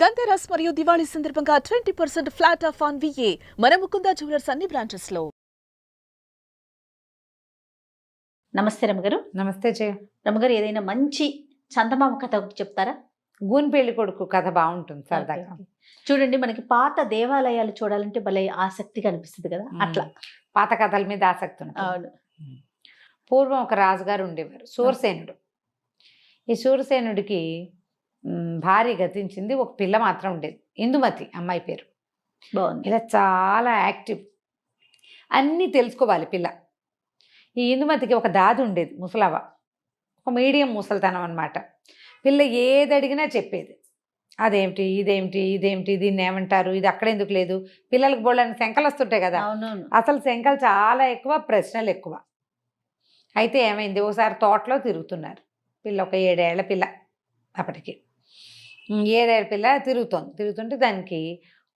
ధన్తెరస్ మరియు దివాళీ సందర్భంగా 20% flat of on VA మన ముకుందా జ్యువెలర్స్ అన్ని బ్రాంచెస్ లో. నమస్తే రమగారు. నమస్తే జయ. రమగారు, ఏదైనా మంచి చందమామ కథ ఒకటి చెప్తారా? గూని పెళ్లి కొడుకు కథ బాగుంటుంది సరదాగా. చూడండి, మనకి పాత దేవాలయాలు చూడాలంటే భలే ఆసక్తిగా అనిపిస్తుంది కదా, అట్లా పాత కథల మీద ఆసక్తి ఉంటుంది. అవును. పూర్వం ఒక రాజుగారు ఉండేవారు, శూరసేనుడు. ఈ శూరసేనుడికి భార్య గతించింది, ఒక పిల్ల మాత్రం ఉండేది, ఇందుమతి అమ్మాయి పేరు. బాగుంది. ఇలా చాలా యాక్టివ్, అన్నీ తెలుసుకోవాలి పిల్ల. ఈ ఇందుమతికి ఒక దాది ఉండేది, ముసలవ్వ, ఒక మీడియం ముసలితనం అనమాట. పిల్ల ఏది అడిగినా చెప్పేది. అదేమిటి, ఇదేమిటి, ఇదేమిటి, దీన్ని ఏమంటారు, ఇది అక్కడ ఎందుకు లేదు. పిల్లలకు బోళ్ళని శంకలు వస్తుంటాయి కదా, అసలు శంకలు చాలా ఎక్కువ, ప్రశ్నలు ఎక్కువ. అయితే ఏమైంది, ఒకసారి తోటలో తిరుగుతున్నారు. పిల్ల ఒక 7 ఏళ్ల పిల్ల అప్పటికి. 7 ఏళ్ల పిల్ల తిరుగుతుంటే దానికి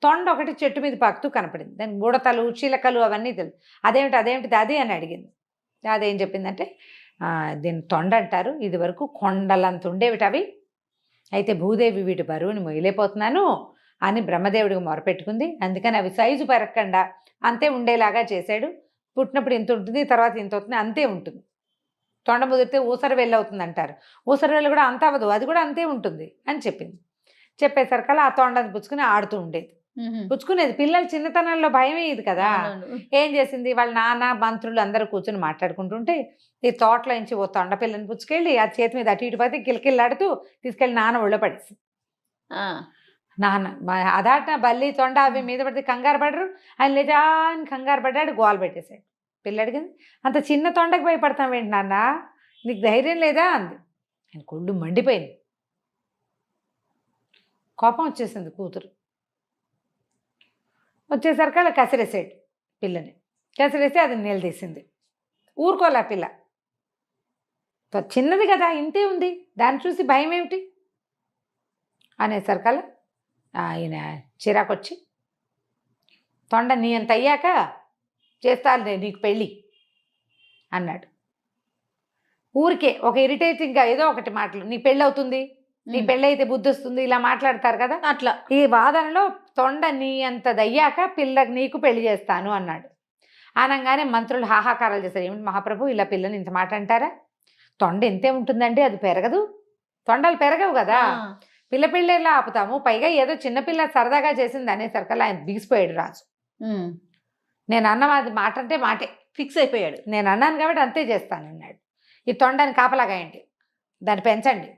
తొండ ఒకటి చెట్టు మీద పాకుతూ కనపడింది. దానికి బుడతలు, చిలకలు అవన్నీ తెలుసు. అదేమిటిది అది అని అడిగింది. అదేం చెప్పిందంటే, దీన్ని తొండ అంటారు, ఇది వరకు కొండలంత ఉండేవిటి అవి, అయితే భూదేవి వీటి బరువుని మొయ్యలేకపోతున్నాను అని బ్రహ్మదేవుడికి మొరపెట్టుకుంది. అందుకని అవి సైజు పెరగకుండా అంతే ఉండేలాగా చేశాడు. పుట్టినప్పుడు ఇంత ఉంటుంది, తర్వాత ఇంత అవుతుంది, అంతే ఉంటుంది. తొండ ముదిరితే ఊసర వెళ్ళి అవుతుంది అంటారు, ఊసర వెళ్ళి కూడా అంత అవ్వదు, అది కూడా అంతే ఉంటుంది అని చెప్పింది. చెప్పేసరికల్లా ఆ తొండని పుచ్చుకుని ఆడుతూ ఉండేది. పుచ్చుకునేది. పిల్లలు చిన్నతనంలో భయమే ఇది కదా. ఏం చేసింది, వాళ్ళ నాన్న మంత్రులు అందరూ కూర్చొని మాట్లాడుకుంటుంటే ఈ తోటలో నుంచి ఓ తొండ పిల్లని పుచ్చుకెళ్ళి ఆ చేతి మీద అటు ఇటు పోతే కిలకిల్లాడుతూ తీసుకెళ్ళి నాన్న ఒళ్ళో పడేసి, నాన్న అదాట బల్లి తొండ అవి మీద పడితే కంగారు పడరు, ఆయన లేజాని కంగారు పడ్డాడు, గోలు పెట్టేశాడు. పిల్లడికి అంత చిన్న తొండకి భయపడతాం ఏంటి నాన్న, నీకు ధైర్యం లేదా అంది. ఆయన కొళ్ళు మండిపోయింది, కోపం వచ్చేసింది. కూతురు వచ్చేసరికి అలా కసిరేసాడు పిల్లని. కసిరేసి అది నిలదీసింది. ఊరుకోలే పిల్ల, చిన్నది కదా, ఇంతే ఉంది, దాన్ని చూసి భయం ఏమిటి అనేసరికల్లా ఆయన చిరాకొచ్చి, తొండ నీ అంత అయ్యాక చేస్తాను నీకు పెళ్ళి అన్నాడు. ఊరికే ఒక ఇరిటేటింగ్గా ఏదో ఒకటి మాటలు, నీ పెళ్ళి అవుతుంది, నీ పెళ్ళి అయితే బుద్ధి వస్తుంది, ఇలా మాట్లాడతారు కదా, అట్లా. ఈ వాదనలో తొండ నీ అంత దయ్యాక పిల్లకి నీకు పెళ్లి చేస్తాను అన్నాడు. అనగానే మంత్రులు హాహాకారాలు చేశారు. ఏమిటి మహాప్రభు, ఇలా పిల్లని ఇంత మాట అంటారా, తొండ ఎంతే ఉంటుందండి, అది పెరగదు, తొండలు పెరగవు కదా, పిల్ల పెళ్ళేలా ఆపుతాము, పైగా ఏదో చిన్నపిల్ల సరదాగా చేసింది అనేసరికల్లా ఆయన బిగిసిపోయాడు రాజు. నేను అన్న అది మాట అంటే మాటే, ఫిక్స్ అయిపోయాడు. నేను అన్నాను కాబట్టి అంతే చేస్తాను అన్నాడు. ఈ తొండని కాపలాగాయండి, దాన్ని పెంచండి,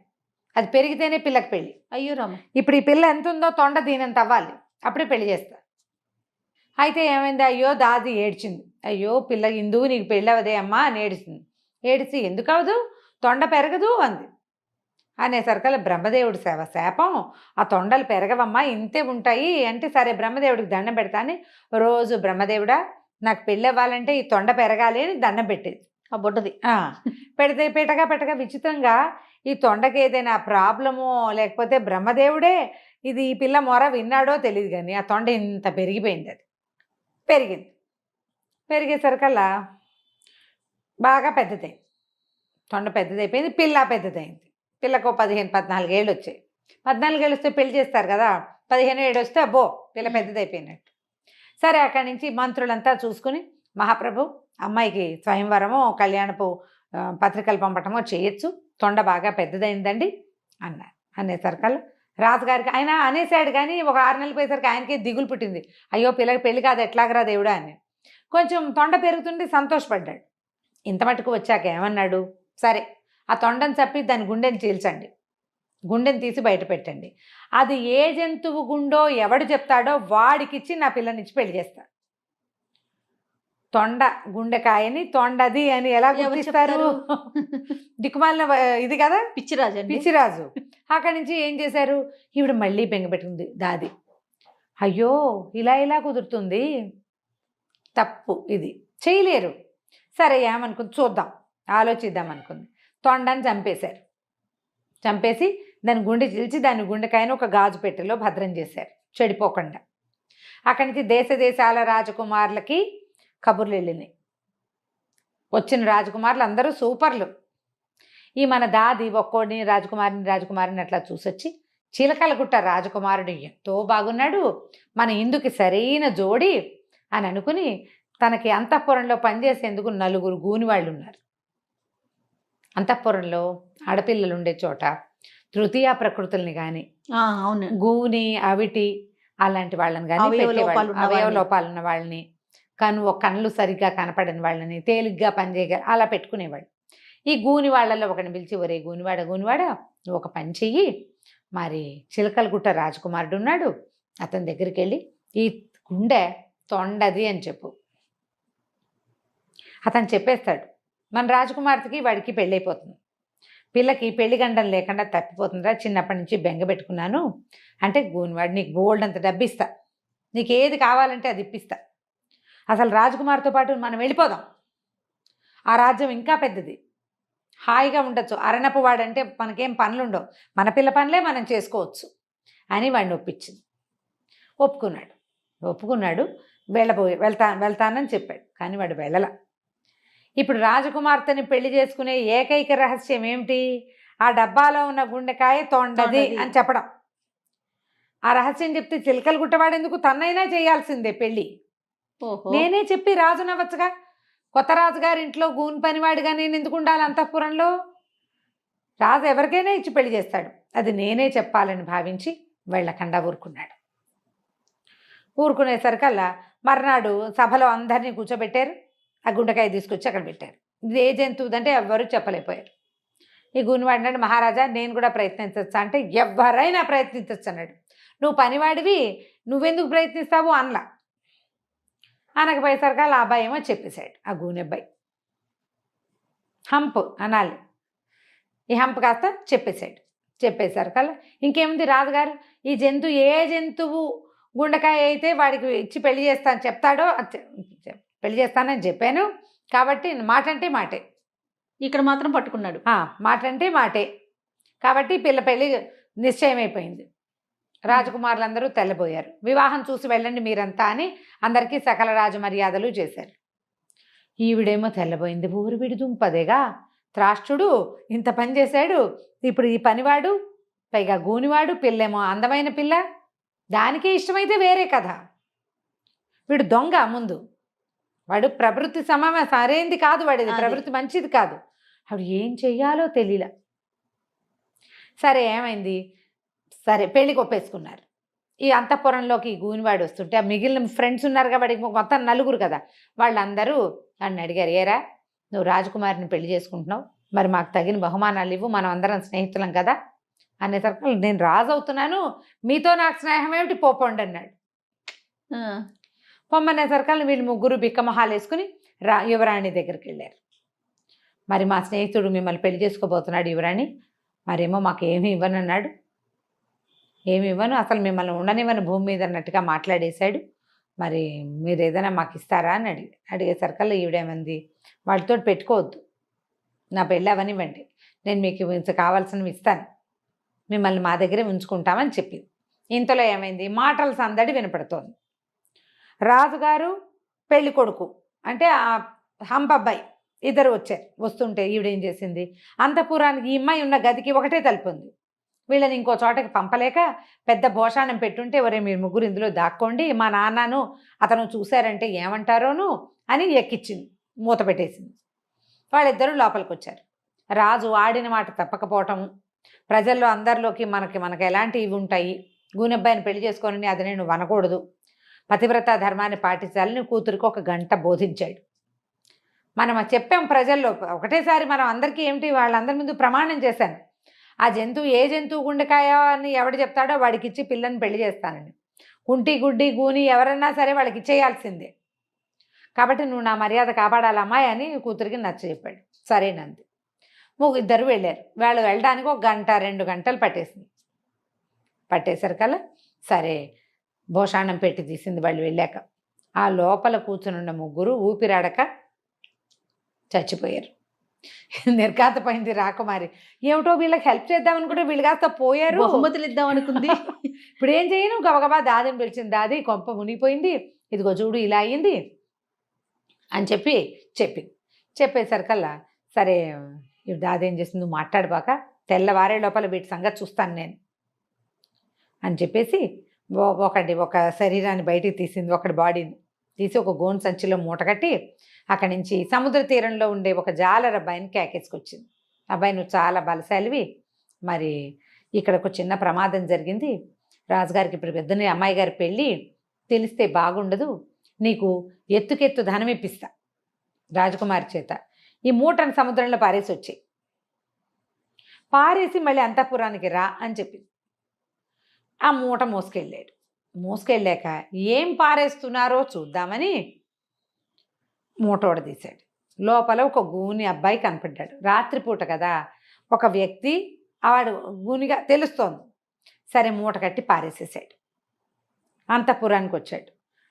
అది పెరిగితేనే పిల్లకి పెళ్ళి. అయ్యో రామ, ఇప్పుడు ఈ పిల్ల ఎంత ఉందో తొండ దీనంత అవ్వాలి, అప్పుడే పెళ్లి చేస్తా. అయితే ఏమైంది, అయ్యో దాది ఏడ్చింది. అయ్యో పిల్ల ఇందుకు నీకు పెళ్ళి అవదే అమ్మా అని ఏడిచింది. ఏడిచి ఎందుకు అవదు, తొండ పెరగదు అంది. అనేసరికల్లా బ్రహ్మదేవుడి శాపం, ఆ తొండలు పెరగవమ్మా, ఇంతే ఉంటాయి అంటే, సరే బ్రహ్మదేవుడికి దండం పెడతాని రోజు బ్రహ్మదేవుడా నాకు పెళ్ళి అవ్వాలంటే ఈ తొండ పెరగాలి అని దండం పెట్టేది. ఆ బొడ్డది పెడితే పెట్టగా విచిత్రంగా ఈ తొండకి ఏదైనా ప్రాబ్లమో లేకపోతే బ్రహ్మదేవుడే ఇది ఈ పిల్ల మొర విన్నాడో తెలియదు కానీ ఆ తొండ ఇంత పెరిగిపోయింది. అది పెరిగేసరికల్లా బాగా పెద్దదైంది, తొండ పెద్దదైపోయింది, పిల్ల పెద్దదైంది. పిల్లకు 15-14 ఏళ్ళు వచ్చాయి. 14 ఏళ్ళు వస్తే పెళ్లి చేస్తారు కదా, 15 ఏళ్ళు వస్తే అబ్బో పిల్ల పెద్దదైపోయినట్టు. సరే అక్కడి నుంచి మంత్రులంతా చూసుకుని, మహాప్రభు అమ్మాయికి స్వయంవరమో కళ్యాణపు పత్రికలు పంపటమో చేయొచ్చు, తొండ బాగా పెద్దదైందండి అన్నారు. అనేసరికల్లా రాజుగారికి ఆయన అనేసాడు కానీ ఒక 6 నెలలు పోయేసరికి ఆయనకే దిగులు పుట్టింది. అయ్యో పిల్లకి పెళ్లి కాదు ఎట్లాగరా దేవుడా అని. కొంచెం తొండ పెరుగుతుంటే సంతోషపడ్డాడు. ఇంత మటుకు వచ్చాక ఏమన్నాడు, సరే ఆ తొండని చప్పి దాని గుండెని చీల్చండి, గుండెని తీసి బయట పెట్టండి, అది ఏ జంతువు గుండో ఎవడు చెప్తాడో వాడికిచ్చి నా పిల్లనిచ్చి పెళ్లి చేస్తా. తొండ గుండెకాయని తొండది అని ఎలా గుర్తిస్తారు, దిక్కుమాలిన ఇది కదా, పిచ్చిరాజు. అక్కడి నుంచి ఏం చేశారు, ఈవిడ మళ్ళీ బెంగపెట్టుకుంది దాది. అయ్యో ఇలా కుదురుతుంది, తప్పు, ఇది చేయలేరు. సరే ఏమనుకుంది చూద్దాం, ఆలోచిద్దాం అనుకుంది. తొండని చంపేశారు. చంపేసి దాని గుండె చీల్చి దాని గుండెకాయను ఒక గాజు పెట్టెలో భద్రం చేశారు చెడిపోకుండా. అక్కడి నుంచి దేశాల రాజకుమారులకి కబుర్లు వెళ్ళినాయి. వచ్చిన రాజకుమారులు అందరూ సూపర్లు. ఈ మన దాది ఒక్కోడిని రాజకుమారిని అట్లా చూసొచ్చి చిలకలగుట్ట రాజకుమారుడు ఎంతో బాగున్నాడు, మన ఇందుకి సరైన జోడి అని అనుకుని తనకి అంతఃపురంలో పనిచేసేందుకు 4 గూనివాళ్ళు ఉన్నారు. అంతఃపురంలో ఆడపిల్లలు ఉండే చోట తృతీయ ప్రకృతుల్ని కానీ అవును. గూని అవిటి అలాంటి వాళ్ళని కానీ అవయవ లోపాలు ఉన్న వాళ్ళని, కళ్ళు సరిగ్గా కనపడని వాళ్ళని, తేలిగ్గా పనిచేయగల అలా పెట్టుకునేవాళ్ళు. ఈ గూని వాళ్ళల్లో ఒకరిని పిలిచి, ఒరే గూనివాడ నువ్వు ఒక పని చెయ్యి, మరి చిలకలగుట్ట రాజకుమారుడు ఉన్నాడు, అతని దగ్గరికి వెళ్ళి ఈ గుండె తొండది అని చెప్పు. అతను చెప్పేస్తాడు. మన రాజకుమార్తెకి వాడికి పెళ్ళైపోతుంది, పిల్లకి పెళ్లి గండం లేకుండా తప్పిపోతుందిరా, చిన్నప్పటి నుంచి బెంగ పెట్టుకున్నాను అంటే గూనివాడు నీకు బోల్డ్ అంత డబ్బిస్తా, నీకు ఏది కావాలంటే అది ఇప్పిస్తా, అసలు రాజకుమార్తో పాటు మనం వెళ్ళిపోదాం, ఆ రాజ్యం ఇంకా పెద్దది, హాయిగా ఉండొచ్చు, అరణపు వాడంటే మనకేం పనులు ఉండవు, మన పిల్ల పనులే మనం చేసుకోవచ్చు అని వాడిని ఒప్పించింది. ఒప్పుకున్నాడు. వెళ్తానని చెప్పాడు, కానీ వాడు వెళ్ళల. ఇప్పుడు రాజకుమార్తెని పెళ్లి చేసుకునే ఏకైక రహస్యం ఏమిటి? ఆ డబ్బాలో ఉన్న గుండెకాయ తొండది అని చెప్పడం. ఆ రహస్యం చెప్తే చిలకలు గుట్టవాడెందుకు, తన్నైనా చేయాల్సిందే పెళ్ళి. నేనే చెప్పి రాజు నవ్వచ్చుగా, కొత్త రాజుగారి ఇంట్లో గూని పనివాడిగా నేను ఎందుకు ఉండాలి అంతఃపురంలో? రాజు ఎవరికైనా ఇచ్చి పెళ్లి చేస్తాడు, అది నేనే చెప్పాలని భావించి వెళ్ళకుండా ఊరుకునేసరికల్లా మర్నాడు సభలో అందరినీ కూర్చోబెట్టారు. ఆ గుండెకాయ తీసుకొచ్చి అక్కడ పెట్టారు. ఇది ఏ జంతువుదంటే ఎవ్వరూ చెప్పలేకపోయారు. ఈ గూనివాడు అన్నాడు, మహారాజా నేను కూడా ప్రయత్నించచ్చా అంటే, ఎవరైనా ప్రయత్నించచ్చు అన్నాడు. నువ్వు పనివాడివి, నువ్వెందుకు ప్రయత్నిస్తావు అనలా. అనకపోయేసరికల్లా ఆ అబ్బాయి ఏమో చెప్పేశాడు, ఆ గూని అబ్బాయి హంప్ అనాలి, ఈ హంప్ కాస్త చెప్పేసరికల్లా ఇంకేముంది, రాజుగారు ఈ ఏ జంతువు గుండెకాయ అయితే వాడికి ఇచ్చి పెళ్లి చేస్తాను చెప్తాడో పెళ్లి చేస్తానని చెప్పాను కాబట్టి మాట అంటే మాటే, ఇక్కడ మాత్రం పట్టుకున్నాడు. మాట అంటే మాటే కాబట్టి పెళ్లి నిశ్చయమైపోయింది. రాజకుమారులందరూ తెల్లబోయారు. వివాహం చూసి వెళ్ళండి మీరంతా అని అందరికీ సకల రాజు మర్యాదలు చేశారు. ఈవిడేమో తెల్లబోయింది. ఊరు విడి దుంపదేగా, త్రాష్ట్రుడు ఇంత పని చేశాడు, ఇప్పుడు ఈ పనివాడు, పైగా గూనివాడు, పిల్లేమో అందమైన పిల్ల, దానికే ఇష్టమైతే వేరే కథ, వీడు దొంగ, ముందు వాడు ప్రవృత్తి సరైంది కాదు, వాడిది ప్రవృత్తి మంచిది కాదు. ఆవిడ ఏం చెయ్యాలో తెలియలా. సరే ఏమైంది, సరే పెళ్ళికి ఒప్పేసుకున్నారు. ఈ అంతఃపురంలోకి గూనివాడు వస్తుంటే ఆ మిగిలిన ఫ్రెండ్స్ ఉన్నారు కాబట్టి మొత్తం 4 కదా, వాళ్ళందరూ నన్ను అడిగారు, ఏరా నువ్వు రాజకుమారిని పెళ్లి చేసుకుంటున్నావు, మరి మాకు తగిన బహుమానాలు ఇవ్వు, మనం అందరం స్నేహితులం కదా అనేసరికి, నేను రాజు అవుతున్నాను, మీతో నాకు స్నేహం ఏమిటి, పోపోండి అన్నాడు. పొమ్మనేసరికల్లా వీళ్ళు 3 బిక్కమొహాలు వేసుకుని యువరాణి దగ్గరికి వెళ్ళారు. మరి మా స్నేహితుడు మిమ్మల్ని పెళ్లి చేసుకోబోతున్నాడు యువరాణి, మరేమో మాకు ఏమీ ఇవ్వనన్నాడు, ఏమి ఇవ్వను, అసలు మిమ్మల్ని ఉండనివ్వని భూమి మీద అన్నట్టుగా మాట్లాడేశాడు, మరి మీరు ఏదైనా మాకు ఇస్తారా అని అడిగేసరికల్లా ఈవిడేమంది, వాళ్ళతో పెట్టుకోవద్దు, నా పెళ్ళి అవనివ్వండి, నేను మీకు కావాల్సినవి ఇస్తాను, మిమ్మల్ని మా దగ్గరే ఉంచుకుంటామని చెప్పింది. ఇంతలో ఏమైంది, మాటల సందడి వినపడుతోంది. రాజుగారు పెళ్లి కొడుకు అంటే ఆ హంపబ్బాయి ఇద్దరు వస్తుంటే ఈవిడేం చేసింది, అంతఃపురానికి ఈ అమ్మాయి ఉన్న గదికి ఒకటే తలుపు ఉంది, వీళ్ళని ఇంకో చోటకి పంపలేక పెద్ద భోషాణం పెట్టుంటే, ఒరే మీరు 3 ఇందులో దాక్కోండి, మా నాన్నను అతను చూశారంటే ఏమంటారోను అని ఎక్కిచ్చింది, మూత పెట్టేసింది. వాళ్ళిద్దరూ లోపలికి వచ్చారు. రాజు ఆడిన మాట తప్పకపోవటము, ప్రజల్లో అందరిలోకి మనకి ఎలాంటి ఇవి ఉంటాయి, గూనెబ్బాయిని పెళ్లి చేసుకోనని అది నేను అనకూడదు, పతివ్రత ధర్మాన్ని పాటించాలని కూతురికి 1 గంట బోధించాడు. మనం చెప్పాం ప్రజల్లో, ఒకటేసారి మనం అందరికీ ఏమిటి వాళ్ళందరి ముందు ప్రమాణం చేశాను, ఆ ఏ జంతువు గుండెకాయ అని ఎవడు చెప్తాడో వాడికి ఇచ్చి పిల్లని పెళ్లి చేస్తానని, కుంటి గుడ్డి గూని ఎవరన్నా సరే వాళ్ళకి ఇచ్చేయాల్సిందే, కాబట్టి నువ్వు నా మర్యాద కాపాడాలి అమ్మాయి అని కూతురికి నచ్చ చెప్పాడు. సరేనంది. ఇద్దరు వెళ్ళారు. వాళ్ళు వెళ్ళడానికి 1 గంట 2 గంటలు పట్టేసరికల్లా సరే భోషాణం పెట్టి తీసింది. వాళ్ళు వెళ్ళాక ఆ లోపల కూర్చునున్న 3 ఊపిరాడక చచ్చిపోయారు. నిర్ఘాతపోయింది రాకుమారి. ఏమిటో వీళ్ళకి హెల్ప్ చేద్దామనుకుంటే వీళ్ళు కాస్త పోయారు, బహుమతులు ఇద్దామనుకుంది. ఇప్పుడు ఏం చేయను, గబగబా దాదిని పిలిచింది. దాది కొంప మునిగిపోయింది, ఇదిగో చూడు ఇలా అయ్యింది అని చెప్పేసరికల్లా సరే దాది ఏం చేసింది, నువ్వు మాట్లాడబాక, తెల్లవారే లోపల వీటి సంగతి చూస్తాను నేను అని చెప్పేసి ఒక శరీరాన్ని బయటికి తీసింది, ఒకటి బాడీని తీసి ఒక గోను సంచిలో మూట కట్టి అక్కడి నుంచి సముద్ర తీరంలో ఉండే ఒక జాలర్ అబ్బాయిని కేకేసుకొచ్చింది. అబ్బాయి, నువ్వు చాలా బలశాలివి, మరి ఇక్కడ ఒక చిన్న ప్రమాదం జరిగింది, రాజుగారికి ఇప్పుడు పెద్దని అమ్మాయి గారి పెళ్ళి, తెలిస్తే బాగుండదు, నీకు ఎత్తుకెత్తు ధనం ఇప్పిస్తా రాజకుమారి చేత, ఈ మూటను సముద్రంలో పారేసి వచ్చి పారేసి మళ్ళీ అంతఃపురానికి రా అని చెప్పింది. ఆ మూట మోసుకెళ్ళాక ఏం పారేస్తున్నారో చూద్దామని మూటోడ తీశాడు. లోపల ఒక గూని అబ్బాయి కనపడ్డాడు. రాత్రిపూట కదా, ఒక వ్యక్తి వాడు గూనిగా తెలుస్తోంది. సరే మూట కట్టి పారేసేసాడు. అంతఃపురానికి వచ్చాడు.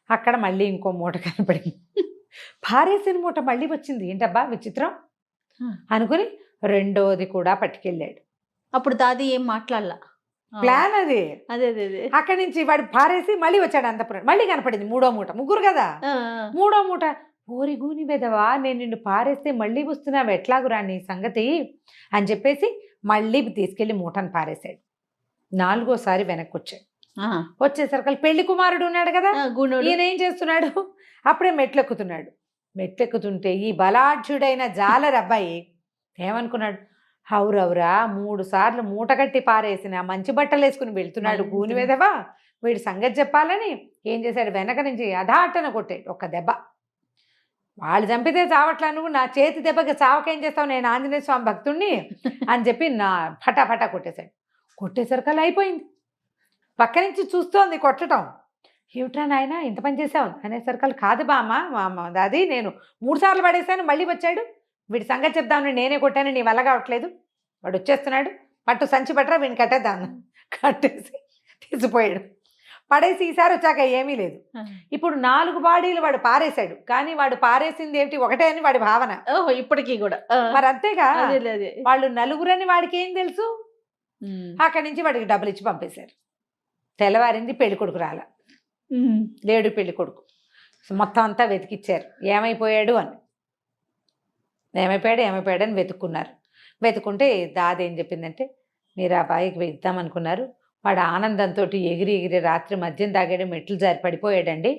అక్కడ మళ్ళీ ఇంకో మూట కనపడింది. పారేసిన మూట మళ్ళీ వచ్చింది. ఏంటబ్బా విచిత్రం అనుకుని రెండోది కూడా పట్టుకెళ్ళాడు. అప్పుడు దాది ఏం మాట్లాడలా, ప్లాన్ అది. అదే అదే అదే అక్కడి నుంచి వాడు పారేసి మళ్ళీ వచ్చాడు అంతఃపురం. మళ్ళీ కనపడింది మూడో మూట. ముగ్గురు కదా, మూడో మూట. ఓరి గూని బెదవా, నేను నిన్ను పారేస్తే మళ్ళీ వస్తున్నావు, ఎట్లాగురా నీ సంగతి అని చెప్పేసి మళ్ళీ తీసుకెళ్లి మూటను పారేశాడు. నాలుగోసారి వెనక్కి వచ్చాడు. వచ్చేసరికి పెళ్లి కుమారుడు ఉన్నాడు కదా, ఈయన ఏం చేస్తున్నాడు, అప్పుడే మెట్లెక్కుతున్నాడు. మెట్లెక్కుతుంటే ఈ బలాఢ్యుడైన జాలర్ అబ్బాయి ఏమనుకున్నాడు, హౌరవురా 3 సార్లు మూట కట్టి పారేసిన మంచి బట్టలు వేసుకుని వెళ్తున్నాడు గూని మీదవా, వీడి సంగతి చెప్పాలని ఏం చేశాడు, వెనక నుంచి అధాటన కొట్టాడు ఒక దెబ్బ. వాళ్ళు చంపితే చావట్లా, నువ్వు నా చేతి దెబ్బకి చావకేం చేస్తావు, నేను ఆంజనేయ స్వామి భక్తుణ్ణి అని చెప్పి నా ఫటాఫటా కొట్టేశాడు. కొట్టేసరికల్లా అయిపోయింది. పక్క నుంచి చూస్తోంది కొట్టడం. ఏమిట్రా నాయన ఇంత పని చేసావు అనేసరికల్, కాదు బామ్మ అది నేను 3 సార్లు పడేశాను, మళ్ళీ వచ్చాడు, వీడి సంగతి చెప్దామని నేనే కొట్టాను, నీ వల్ల కావట్లేదు, వాడు వచ్చేస్తున్నాడు, పట్టు సంచి పట్టరా వీడిని కట్టేద్దాను. కట్టేసి తీసిపోయాడు. పడేసి ఈసారి వచ్చాక ఏమీ లేదు. ఇప్పుడు 4 బాడీలు వాడు పారేశాడు. కానీ వాడు పారేసింది ఏంటి, ఒకటే అని వాడి భావన. ఓహో, ఇప్పటికీ కూడా మరి అంతేగా, వాళ్ళు నలుగురని వాడికి ఏం తెలుసు. అక్కడి నుంచి వాడికి డబ్బులు ఇచ్చి పంపేశారు. తెల్లవారింది, పెళ్లి కొడుకు రాల, లేడు పెళ్లి కొడుకు. మొత్తం అంతా వెతికిచ్చారు, ఏమైపోయాడు అని వెతుక్కున్నారు. వెతుక్కుంటే దాది ఏం చెప్పిందంటే, మీరు ఆ బాయికి ఇద్దామనుకున్నారు, వాడు ఆనందంతో ఎగిరి రాత్రి మద్యం తాగాడు, మెట్లు జారి పడిపోయాడండి,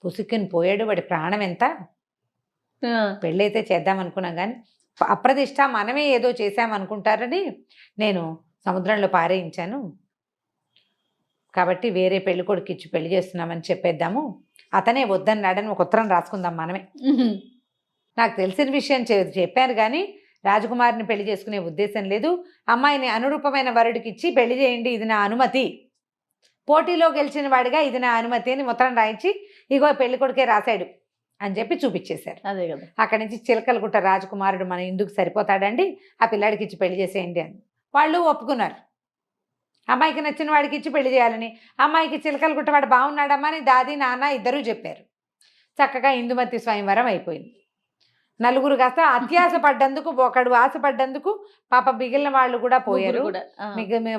పుసుక్కుని పోయాడు, వాడి ప్రాణం ఎంత, పెళ్ళైతే చేద్దామనుకున్నాం కానీ అప్రదిష్ట మనమే ఏదో చేశామనుకుంటారని నేను సముద్రంలో పారేయించాను, కాబట్టి వేరే పెళ్లి కొడుకు ఇచ్చి పెళ్లి చేస్తున్నామని చెప్పేద్దాము, అతనే వద్దన్నాడని ఒక ఉత్తరం రాసుకుందాం మనమే. నాకు తెలిసిన విషయం చెప్పాను కానీ రాజకుమారిని పెళ్లి చేసుకునే ఉద్దేశం లేదు, అమ్మాయిని అనురూపమైన వరుడికి ఇచ్చి పెళ్లి చేయండి, ఇది నా అనుమతి, పోటీలో గెలిచిన వాడిగా ఇది నా అనుమతి అని ఉత్తరం రాయించి ఇగో పెళ్లి కొడుకే రాశాడు అని చెప్పి చూపించేశారు. అదే కదా. అక్కడి నుంచి చిలకలగుట్ట రాజకుమారుడు మన ఇందుకు సరిపోతాడండి, ఆ పిల్లాడికి ఇచ్చి పెళ్లి చేసేయండి అని వాళ్ళు ఒప్పుకున్నారు. అమ్మాయికి నచ్చిన వాడికి ఇచ్చి పెళ్లి చేయాలని. అమ్మాయికి చిలకలగుట్ట వాడు బాగున్నాడమ్మా అని దాది నాన్న ఇద్దరూ చెప్పారు. చక్కగా ఇందుమతి స్వయంవరం అయిపోయింది. నలుగురు కాస్త అత్యాశ పడ్డందుకు, ఒకడు ఆశపడ్డందుకు పాప మిగిలిన వాళ్ళు కూడా పోయారు,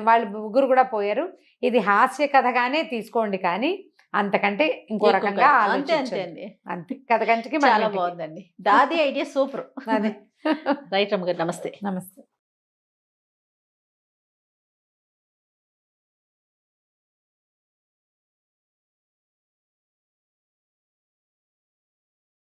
వాళ్ళు ముగ్గురు కూడా పోయారు. ఇది హాస్య కథగానే తీసుకోండి కానీ అంతకంటే ఇంకో రకంగా ఆలోచించండి. అంతే కథ కంచికి. చాలా బాగుందండి, దాది ఐడియా సూపర్. అదే రైట్ రమ్మ గారు, నమస్తే. నమస్తే.